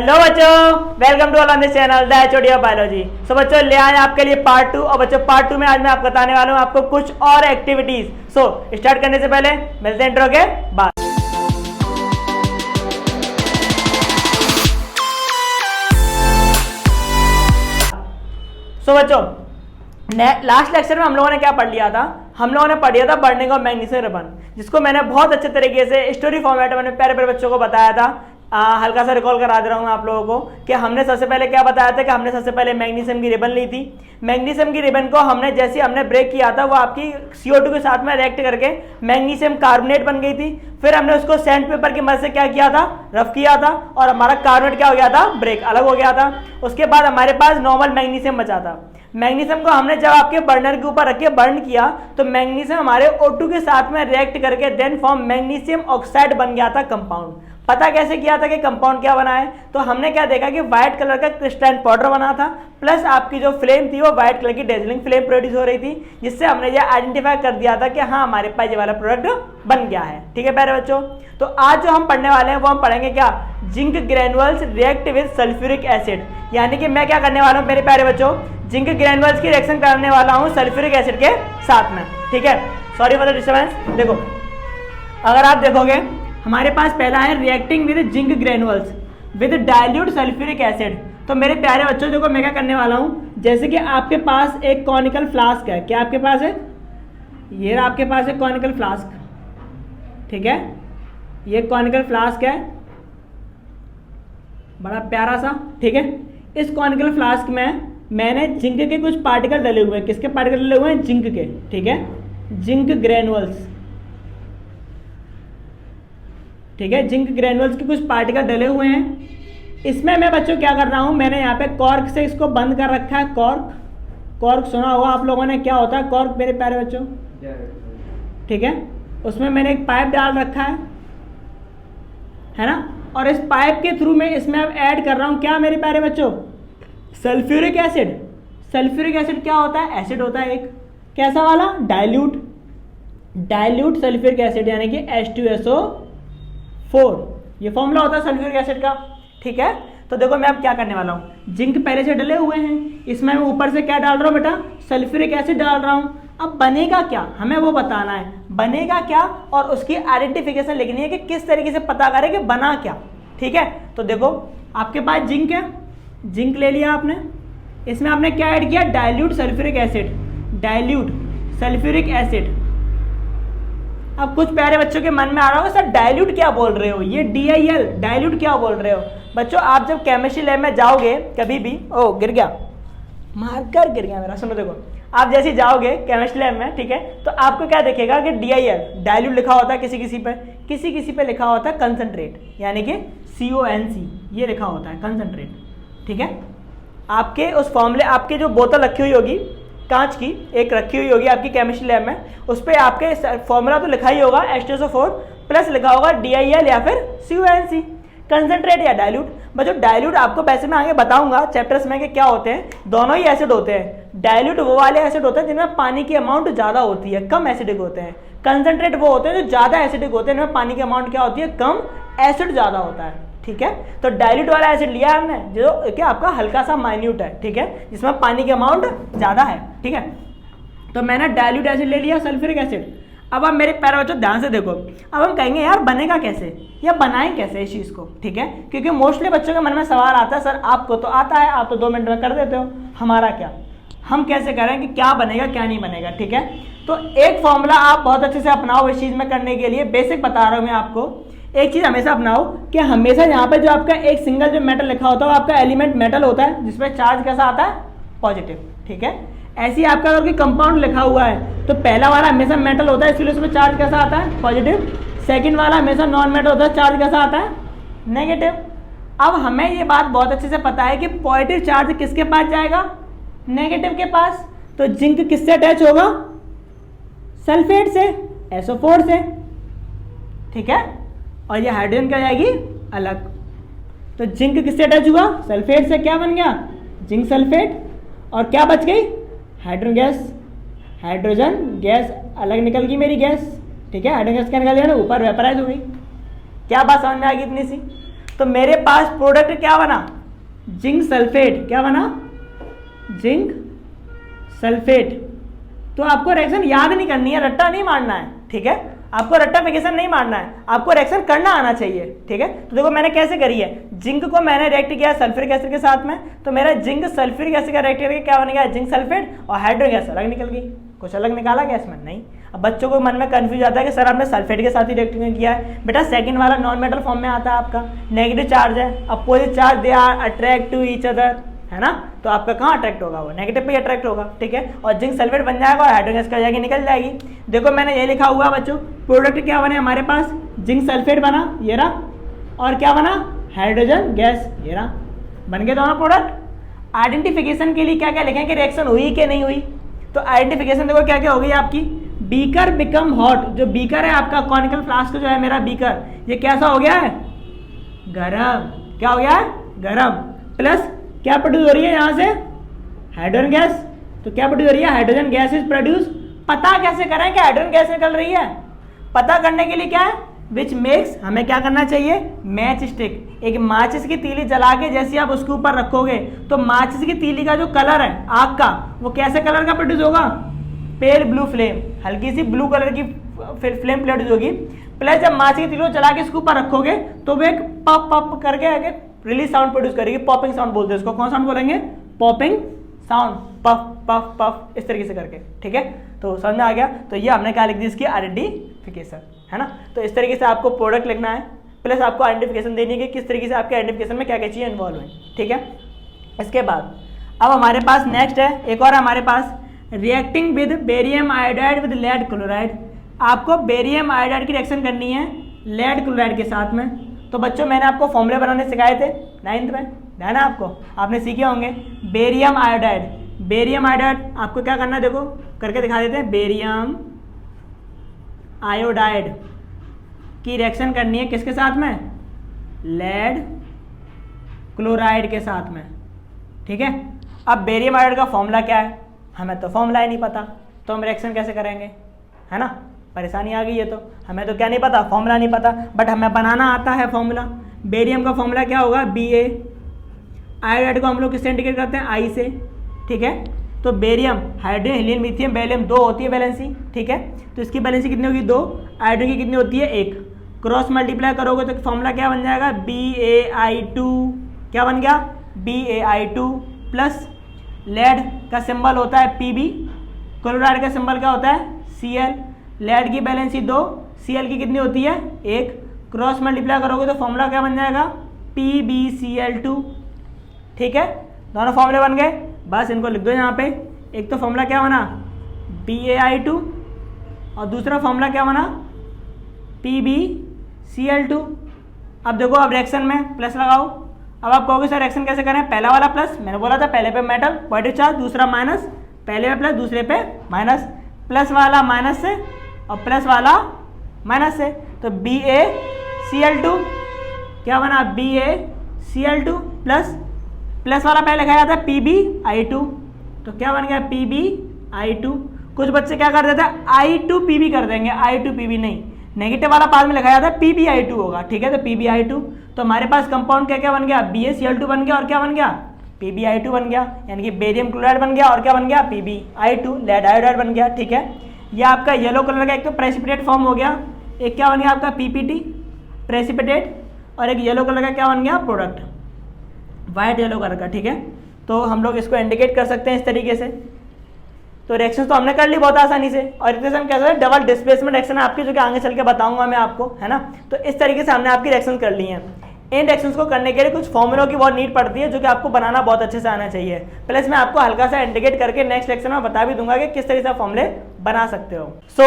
Hello बच्चों, welcome to on this channel the HOD of biology. So बच्चों ले आए आपके लिए पार्ट 2। और बच्चों पार्ट 2 में आज मैं आपको बताने वाला हूँ आपको कुछ और एक्टिविटीज। सो स्टार्ट करने से पहले मिलते हैं इंट्रो के बाद। सो बच्चों लास्ट लेक्चर में हम लोगों ने क्या पढ़ लिया था? हम लोगों ने पढ़ लिया था बर्निंग ऑफ मैग्नीशियम रिबन, जिसको मैंने बहुत अच्छे तरीके से स्टोरी फॉर्मेट में प्यारे प्यारे बच्चों को बताया था। हल्का सा रिकॉल करा दे रहा हूँ आप लोगों को कि हमने सबसे पहले क्या बताया था कि हमने सबसे पहले मैग्नीशियम की रिबन ली थी। मैग्नीशियम की रिबन को हमने जैसे हमने ब्रेक किया था वो आपकी CO2 के साथ में रिएक्ट करके मैग्नीशियम कार्बोनेट बन गई थी। फिर हमने उसको सैंड पेपर की मदद से क्या किया था, रफ किया था, और हमारा कार्बोनेट क्या हो गया था, ब्रेक अलग हो गया था। उसके बाद हमारे पास नॉर्मल मैग्नीशियम बचा था। मैग्नीशियम को हमने जब आपके बर्नर के ऊपर रख के बर्न किया तो मैग्नीशियम हमारे O2 के साथ में रिएक्ट करके देन फॉर्म मैग्नीशियम ऑक्साइड बन गया था कंपाउंड। पता कैसे किया था कि कंपाउंड क्या बना है? तो हमने क्या देखा कि व्हाइट कलर का क्रिस्टलाइन पाउडर बना था, प्लस आपकी जो फ्लेम थी वो व्हाइट कलर की डेजलिंग फ्लेम प्रोड्यूस हो रही थी, जिससे हमने ये आइडेंटिफाई कर दिया था कि हाँ हमारे पास ये वाला प्रोडक्ट बन गया है। ठीक है प्यारे बच्चों, तो आज जो हम पढ़ने वाले हैं वो हम पढ़ेंगे क्या, zinc granules react with sulphuric acid. यानी कि मैं क्या करने वाला हूँ मेरे प्यारे बच्चों, जिंक ग्रेनुअल्स की रिएक्शन करने वाला हूँ सल्फ्यूरिक एसिड के साथ में। ठीक है, सॉरी फॉर द डिस्टर्बेंस। देखो अगर आप देखोगे हमारे पास पहला है reacting with zinc granules with dilute sulphuric acid. तो मेरे प्यारे बच्चों देखो मैं क्या करने वाला हूँ, जैसे कि आपके पास एक कॉनिकल फ्लास्क है। क्या आपके पास है? ये आपके पास एक कॉनिकल फ्लास्क, ठीक है, ये कॉनिकल फ्लास्क है बड़ा प्यारा सा। ठीक है, इस कॉनिकल फ्लास्क में मैंने जिंक के कुछ पार्टिकल डले हुए हैं। किसके पार्टिकल डले हुए हैं? जिंक के। ठीक है, जिंक ग्रेनुअल्स, ठीक है, जिंक ग्रेनुअल्स के कुछ पार्टिकल डले हुए हैं। इसमें मैं बच्चों क्या कर रहा हूं, मैंने यहाँ पे कॉर्क से इसको बंद कर रखा है। कॉर्क सुना होगा आप लोगों ने, क्या होता है कॉर्क मेरे प्यारे बच्चों? ठीक है, उसमें मैंने एक पाइप डाल रखा है ना, और इस पाइप के थ्रू में इसमें अब ऐड कर रहा हूं क्या मेरे प्यारे बच्चों, सल्फ्यूरिक एसिड। सल्फ्यूरिक एसिड क्या होता है? एसिड होता है एक, कैसा वाला? डाइल्यूट सल्फ्यूरिक एसिड, यानी कि H2SO4, ये फॉर्मूला होता है सल्फ्यूरिक एसिड का। ठीक है, तो देखो मैं अब क्या करने वाला हूँ, जिंक पहले से डले हुए हैं, इसमें मैं ऊपर से क्या डाल रहा हूँ बेटा, सल्फ्यूरिक एसिड डाल रहा हूँ। अब बनेगा क्या हमें वो बताना है, बनेगा क्या और उसकी आइडेंटिफिकेशन लिखनी है कि किस तरीके से पता करें कि बना क्या। ठीक है, तो देखो आपके पास जिंक है, जिंक ले लिया आपने, इसमें आपने क्या ऐड किया, dilute sulphuric acid, dilute sulphuric acid. अब कुछ प्यारे बच्चों के मन में आ रहा होगा सर डाइल्यूट क्या बोल रहे हो, ये DIL डाइल्यूट क्या बोल रहे हो? बच्चों आप जब केमिस्ट्री लैब में जाओगे कभी भी, ओ गिर गया, मार्कर गिर गया मेरा, सुनो देखो आप जैसे जाओगे केमिस्ट्री लैब में, ठीक है, तो आपको क्या दिखेगा कि DIL डाइल्यूट लिखा होता है, किसी किसी पे लिखा होता है कंसंट्रेट, यानी कि CONC ये लिखा होता है कंसंट्रेट। ठीक है, आपके उस फॉर्मूले, आपके जो बोतल रखी हुई होगी कांच की एक रखी हुई होगी आपकी केमिस्ट्री लैब में, उस पर आपके फॉर्मूला तो लिखा ही होगा H2SO4 प्लस लिखा होगा DIL या फिर CONC, कंसंट्रेट या डाइल्यूट। बच्चों डाइल्यूट आपको वैसे मैं आगे बताऊंगा चैप्टर्स में कि क्या होते हैं, दोनों ही एसिड होते हैं। डाइल्यूट वो वाले एसिड होते हैं जिनमें पानी की अमाउंट ज़्यादा होती है, कम एसिडिक होते हैं। कंसंट्रेट वो होते हैं जो ज़्यादा एसिडिक होते हैं, इनमें पानी की अमाउंट क्या होती है, कम, एसिड ज़्यादा होता है। ठीक है, तो डाइल्यूट वाला एसिड लिया है हमने जो क्या आपका हल्का सा माइन्यूट है, ठीक है, जिसमें पानी की अमाउंट ज़्यादा है। ठीक है, तो मैंने डाइल्यूट एसिड ले लिया, सल्फ्यूरिक एसिड। अब आप मेरे प्यारे बच्चों ध्यान से देखो, अब हम कहेंगे यार बनेगा कैसे या बनाएं कैसे इस चीज़ को। ठीक है, क्योंकि मोस्टली बच्चों के मन में सवाल आता है सर आपको तो आता है, आप तो 2 मिनट में कर देते हो, हमारा क्या, हम कैसे करें कि क्या बनेगा क्या नहीं बनेगा। ठीक है, तो एक फॉर्मूला आप बहुत अच्छे से अपनाओ इस चीज़ में करने के लिए, बेसिक बता रहा हूँ मैं आपको। एक चीज़ हमेशा अपनाओ कि हमेशा यहाँ पे जो आपका एक सिंगल जो मेटल लिखा होता है वो आपका एलिमेंट मेटल होता है, जिसमें चार्ज कैसा आता है, पॉजिटिव। ठीक है, ऐसे ही आपका अगर कोई कंपाउंड लिखा हुआ है तो पहला वाला हमेशा मेटल होता है, इसलिए उसमें चार्ज कैसा आता है, पॉजिटिव। सेकंड वाला हमेशा नॉन मेटल होता है, चार्ज कैसा आता है, नेगेटिव। अब हमें ये बात बहुत अच्छे से पता है कि पॉजिटिव चार्ज किसके पास जाएगा, नेगेटिव के पास। तो जिंक किससे अटैच होगा, सल्फेट से, SO4 से। ठीक है, और ये हाइड्रोजन क्या जाएगी, अलग। तो जिंक किससे अटैच हुआ, सल्फेट से, क्या बन गया, जिंक सल्फेट, और क्या बच गई, हाइड्रोजन गैस, हाइड्रोजन गैस अलग निकल गई मेरी गैस। ठीक है, हाइड्रोजन गैस क्या निकल गया ना, ऊपर वेपराइज हो गई। क्या बात समझ में आ गई इतनी सी? तो मेरे पास प्रोडक्ट क्या बना, जिंक सल्फेट, क्या बना, जिंक सल्फेट। तो आपको रिएक्शन याद नहीं करनी है, रट्टा नहीं मारना है, ठीक है, आपको रट्टाफिकेशन नहीं मारना है, आपको रिएक्शन करना आना चाहिए, ठीक है। तो देखो मैंने कैसे करी है, जिंक को मैंने रिएक्ट किया सल्फ्यूरिक एसिड के साथ में, तो मेरा जिंक सल्फ्यूरिक एसिड का रिएक्ट करके क्या बन गया, जिंक सल्फेट, और हाइड्रोजन गैस अलग निकल गई। कुछ अलग निकाला गैस में नहीं। अब बच्चों को मन में कंफ्यूज आता है कि सर आपने सल्फेट के साथ ही रिएक्ट किया है। बेटा सेकंड वाला नॉन मेटल फॉर्म में आता है, आपका नेगेटिव चार्ज है, opposite charge they are attract to each other, है ना, तो आपका कहाँ अट्रैक्ट होगा, वो नेगेटिव पे अट्रैक्ट होगा, ठीक है, और जिंक सल्फेट बन जाएगा और हाइड्रोजन गैस कर जाएगी, निकल जाएगी। देखो मैंने ये लिखा हुआ बच्चों, प्रोडक्ट क्या बने हमारे पास, जिंक सल्फेट बना, ये रहा, और क्या बना, हाइड्रोजन गैस, ये रहा, बन गए दोनों प्रोडक्ट। आइडेंटिफिकेशन के लिए क्या क्या लिखें कि रिएक्शन हुई कि नहीं हुई, तो आइडेंटिफिकेशन देखो क्या क्या हो गई आपकी, बीकर बिकम हॉट, जो बीकर है आपका कॉनिकल फ्लास्क जो है मेरा बीकर, ये कैसा हो गया है, गरम, क्या हो गया है, गरम, प्लस क्या प्रोड्यूस हो रही है यहाँ से, हाइड्रोजन गैस, तो क्या प्रोड्यूस हो रही है, हाइड्रोजन गैस इज प्रोड्यूस। पता कैसे करें कि हाइड्रोजन गैस निकल रही है, पता करने के लिए क्या है, विच मेक्स, हमें क्या करना चाहिए, मैच स्टिक, एक माचिस की तीली जला के जैसे आप उसके ऊपर रखोगे तो माचिस की तीली का जो कलर है आग का, वो कैसे कलर का प्रोड्यूस होगा, पेल ब्लू फ्लेम, हल्की सी ब्लू कलर की फ्लेम प्रोड्यूस होगी। प्लस जब माचिस की तीली को जला के इसके ऊपर रखोगे तो वो एक पप पप करके आगे रिलीज साउंड प्रोड्यूस करेगी, पॉपिंग साउंड बोलते हैं इसको, कौन साउंड बोलेंगे, popping sound, puff puff puff, इस तरीके से करके, ठीक है। तो समझ में आ गया, तो ये हमने क्या लिख दी इसकी आइडेंटिफिकेशन, है ना। तो इस तरीके से आपको प्रोडक्ट लिखना है, प्लस आपको आइडेंटिफिकेशन देनी है कि किस तरीके से आपके आइडेंटिफिकेशन में क्या क्या चीज़ें इन्वॉल्व हैं, ठीक है। इसके बाद अब हमारे पास नेक्स्ट है, एक और हमारे पास reacting with barium iodide with lead chloride. आपको बेरियम आयोडाइड की रिएक्शन करनी है लेड क्लोराइड के साथ में। तो बच्चों मैंने आपको फॉर्मूले बनाने सिखाए थे 9th में, ध्यान है आपको, आपने सीखे होंगे। बेरियम आयोडाइड, बेरियम आयोडाइड आपको क्या करना है, देखो करके दिखा देते हैं। बेरियम आयोडाइड की रिएक्शन करनी है किसके साथ में, लेड क्लोराइड के साथ में, ठीक है। अब बेरियम आयोडाइड का फॉर्मूला क्या है, हमें तो फॉर्मूला ही नहीं पता, तो हम रिएक्शन कैसे करेंगे, है ना, परेशानी आ गई है। तो हमें तो क्या नहीं पता, फॉर्मूला नहीं पता, बट हमें बनाना आता है फॉर्मूला। बेरियम का फॉर्मूला क्या होगा, Ba, आयोडाइड को हम लोग किससे इंडिकेट करते हैं, I से, ठीक है। तो barium, hydrogen, helium, lithium, beryllium 2 होती है वैलेंसी, ठीक है। तो इसकी वैलेंसी कितनी होगी, 2, आयोडीन की कितनी होती है, 1, क्रॉस मल्टीप्लाई करोगे तो फॉर्मूला क्या बन जाएगा, BaI2, क्या बन गया, BaI2 प्लस लेड का सिंबल होता है Pb, क्लोराइड का सिंबल क्या होता है Cl, लेड की बैलेंसी 2, Cl की कितनी होती है 1, क्रॉस मल्टीप्लाई करोगे तो फॉर्मूला क्या बन जाएगा PbCl2, ठीक है। दोनों फॉर्मूले बन गए, बस इनको लिख दो यहाँ पे। एक तो फॉर्मूला क्या बना BaI2 और दूसरा फॉर्मूला क्या बना PbCl2। अब देखो, अब रिएक्शन में प्लस लगाओ। अब आप कहोगे सर रिएक्शन कैसे करें, पहला वाला प्लस, मैंने बोला था पहले पे मेटल पॉजिटिव चार्ज, दूसरा माइनस, पहले पे प्लस दूसरे पे माइनस, प्लस वाला माइनस से और प्लस वाला माइनस से, तो BaCl2 क्या बना BaCl2 प्लस, प्लस वाला पहले लिखा जाता है PbI2, तो क्या बन गया PbI2। कुछ बच्चे क्या कर देते हैं I2Pb कर देंगे, I2Pb नहीं, नेगेटिव वाला बाद में लिखा जाता है PbI2 होगा, ठीक है। तो PbI2, तो हमारे पास कंपाउंड क्या क्या बन गया, BaCl2 बन गया और क्या बन गया PbI2 बन गया, यानी कि बेरियम क्लोराइड बन गया और क्या बन गया PbI2, लेड आयोडाइड बन गया, ठीक है। यह आपका येलो कलर का एक तो प्रेसिपिटेट फॉर्म हो गया, एक क्या बन गया आपका PPT प्रेसिपिटेट, और एक येलो कलर का क्या बन गया प्रोडक्ट, वाइट येलो कलर का, ठीक है। तो हम लोग इसको इंडिकेट कर सकते हैं इस तरीके से। तो रिएक्शन तो हमने कर ली बहुत आसानी से, और रिएक्शन कैसा है, डबल डिस्प्लेसमेंट रिएक्शन आपकी, जो कि आगे चल के बताऊंगा मैं आपको, है ना। तो इस तरीके से हमने आपकी रिएक्शन कर ली है। इन रिएक्शंस को करने के लिए कुछ फॉर्मूलों की बहुत नीड पड़ती है, जो कि आपको बनाना बहुत अच्छे से आना चाहिए। प्लस मैं आपको हल्का सा इंडिकेट करके नेक्स्ट लेक्चर में बता भी दूंगा कि किस तरीके से फॉर्मूले बना सकते हो। सो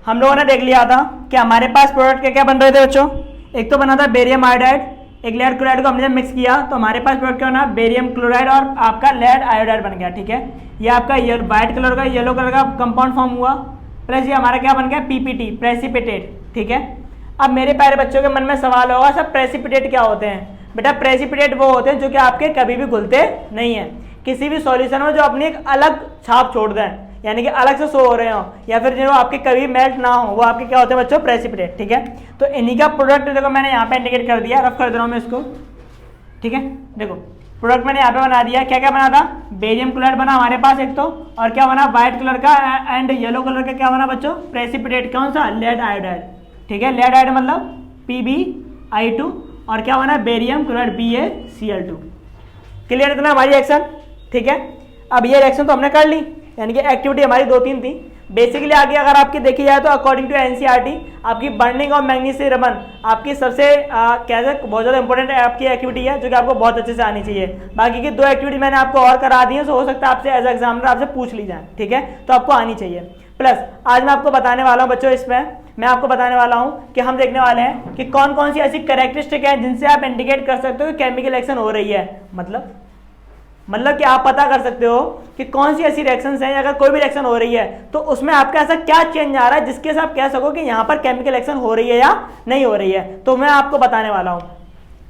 हम लोगों ने देख लिया था कि हमारे पास प्रोडक्ट क्या क्या बन रहे थे बच्चों। एक तो बना था बेरियम आयोडाइड, एक लेड क्लोराइड को हमने जब मिक्स किया तो हमारे पास प्रोडक्ट क्या बना, बेरियम क्लोराइड और आपका लेड आयोडाइड बन गया, ठीक है। ये आपका व्हाइट कलर का येलो कलर का कंपाउंड फॉर्म हुआ, प्लस ये हमारा क्या बन गया PPT प्रेसिपिटेट, ठीक है। अब मेरे प्यारे बच्चों के मन में सवाल होगा सर प्रेसिपिटेट क्या होते हैं। बेटा प्रेसिपिटेट वो होते हैं जो कि आपके कभी भी घुलते नहीं हैं, किसी भी सॉल्यूशन में जो अपनी एक अलग छाप छोड़ दें, यानी कि अलग से शो हो रहे हो, या फिर जो आपके कभी मेल्ट ना हो, वो आपके क्या होते हैं बच्चों, प्रेसिपिटेट। ठीक है, तो इन्हीं का प्रोडक्ट देखो मैंने यहाँ पे इंडिकेट कर दिया, रफ कर दे रहा हूँ मैं इसको। ठीक है, देखो प्रोडक्ट मैंने यहाँ पे बना दिया। क्या क्या बना था, बेरियम क्लोराइड बना हमारे पास एक तो, और क्या बना, व्हाइट कलर का एंड येलो कलर का क्या बना बच्चों, प्रेसिपिटेट। कौन सा, लेड आयोडाइड। ठीक है, लेड आयोडाइड मतलब PbI2, और क्या बना, बेरियम क्लोराइड BaCl2। क्लियर इतना हमारी रिएक्शन। ठीक है, अब ये रिएक्शन तो हमने कर ली, यानी कि एक्टिविटी हमारी 2-3 थी। बेसिकली आगे अगर आपकी देखी जाए तो अकॉर्डिंग टू NCERT आपकी बर्निंग ऑफ मैग्नीशियम रमन आपकी सबसे कैसे बहुत ज़्यादा इंपॉर्टेंट आपकी एक्टिविटी है, जो कि आपको बहुत अच्छे से आनी चाहिए। बाकी की 2 एक्टिविटी मैंने आपको और करा दी है, सो हो सकता है आपसे एज एग्जामिनर आपसे पूछ ली जाए। ठीक है, तो आपको आनी चाहिए। प्लस आज मैं आपको बताने वाला हूँ बच्चों, इसमें मैं आपको बताने वाला हूँ कि हम देखने वाले हैं कि कौन कौन सी ऐसी कैरेक्टरिस्टिक है जिनसे आप इंडिकेट कर सकते हो कि केमिकल रिएक्शन हो रही है। मतलब कि आप पता कर सकते हो कि कौन सी ऐसी रिएक्शंस हैं, अगर कोई भी रिएक्शन हो रही है तो उसमें आपका ऐसा क्या चेंज आ रहा है जिसके से आप कह सको कि यहाँ पर केमिकल रिएक्शन हो रही है या नहीं हो रही है। तो मैं आपको बताने वाला हूँ।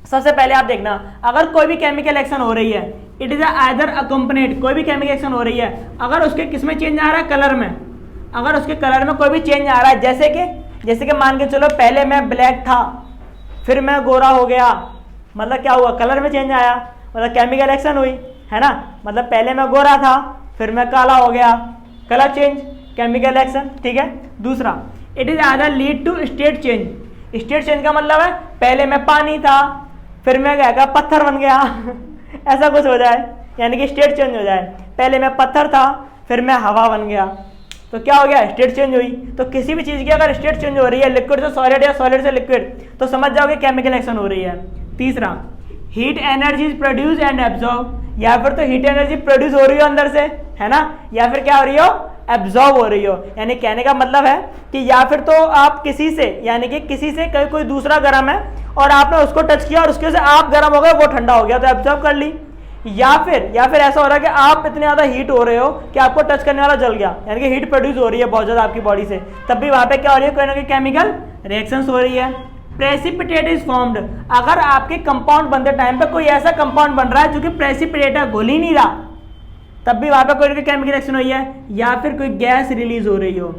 सबसे पहले आप देखना, अगर कोई भी केमिकल रिएक्शन हो रही है, इट इज आइदर अकम्पनीड, कोई भी केमिकल रिएक्शन हो रही है, अगर उसके किसमें चेंज आ रहा है, कलर में, अगर उसके कलर में कोई भी चेंज आ रहा है, जैसे कि मान के चलो पहले मैं ब्लैक था फिर मैं गोरा हो गया, मतलब क्या हुआ, कलर में चेंज आया, मतलब केमिकल रिएक्शन हुई, है ना। मतलब पहले मैं गोरा था फिर मैं काला हो गया, कलर चेंज, केमिकल रिएक्शन। ठीक है, दूसरा, it is either lead to state change. State change का मतलब है पहले मैं पानी था फिर मैं क्या पत्थर बन गया ऐसा कुछ हो जाए, यानी कि स्टेट चेंज हो जाए, पहले मैं पत्थर था फिर मैं हवा बन गया, तो क्या हो गया, स्टेट चेंज हुई। तो किसी भी चीज़ की अगर स्टेट चेंज हो रही है, लिक्विड से सॉलिड या सॉलिड से लिक्विड, तो समझ जाओगे केमिकल रिएक्शन हो रही है। तीसरा, heat energy is produce and absorb, या फिर तो हीट एनर्जी प्रोड्यूस हो रही हो अंदर से, है ना, या फिर क्या हो रही हो, एब्जॉर्ब हो रही हो। यानी कहने का मतलब है कि या फिर तो आप किसी से, यानी कि किसी से कोई दूसरा गर्म है और आपने उसको टच किया और उसके से आप गर्म हो गए, वो ठंडा हो गया तो एब्जॉर्ब कर ली, या फिर ऐसा हो रहा है कि आप इतने ज़्यादा हीट हो रहे हो कि आपको टच करने वाला जल गया, यानी कि हीट प्रोड्यूस हो रही है बहुत ज़्यादा आपकी बॉडी से, तब भी वहाँ पे क्या हो रही है, कोई ना कोई केमिकल रिएक्शंस हो रही है। प्रेसिपिटेट इज फॉर्म्ड, अगर आपके कंपाउंड बनते टाइम पे कोई ऐसा कंपाउंड बन रहा है जो कि प्रेसिपिटेट है, घुल ही नहीं रहा, तब भी वहाँ पे कोई ना कोई केमिकल रिएक्शन हुई है, या फिर कोई गैस रिलीज हो रही हो,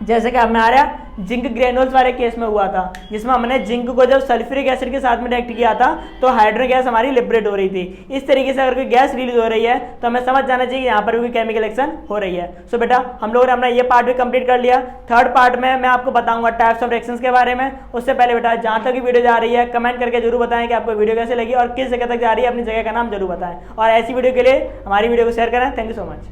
जैसे कि हमें आ रहा जिंक ग्रेनुल्स वाले केस में हुआ था, जिसमें हमने जिंक को जब सल्फ्यूरिक एसिड के साथ में रिएक्ट किया था तो हाइड्रोजन गैस हमारी लिबरेट हो रही थी। इस तरीके से अगर कोई गैस रिलीज हो रही है तो हमें समझ जाना चाहिए कि यहाँ पर भी केमिकल रिएक्शन हो रही है। सो बेटा हम लोगों ने अपना ये पार्ट भी कंप्लीट कर लिया। थर्ड पार्ट में मैं आपको बताऊंगा टाइप्स ऑफ रिएक्शंस के बारे में। उससे पहले बेटा जहाँ तक वीडियो जा रही है कमेंट करके जरूर बताएं कि आपको वीडियो कैसे लगी और किस जगह तक जा रही है, अपनी जगह का नाम जरूर बताएं, और ऐसी वीडियो के लिए हमारी वीडियो को शेयर करें। Thank you so much.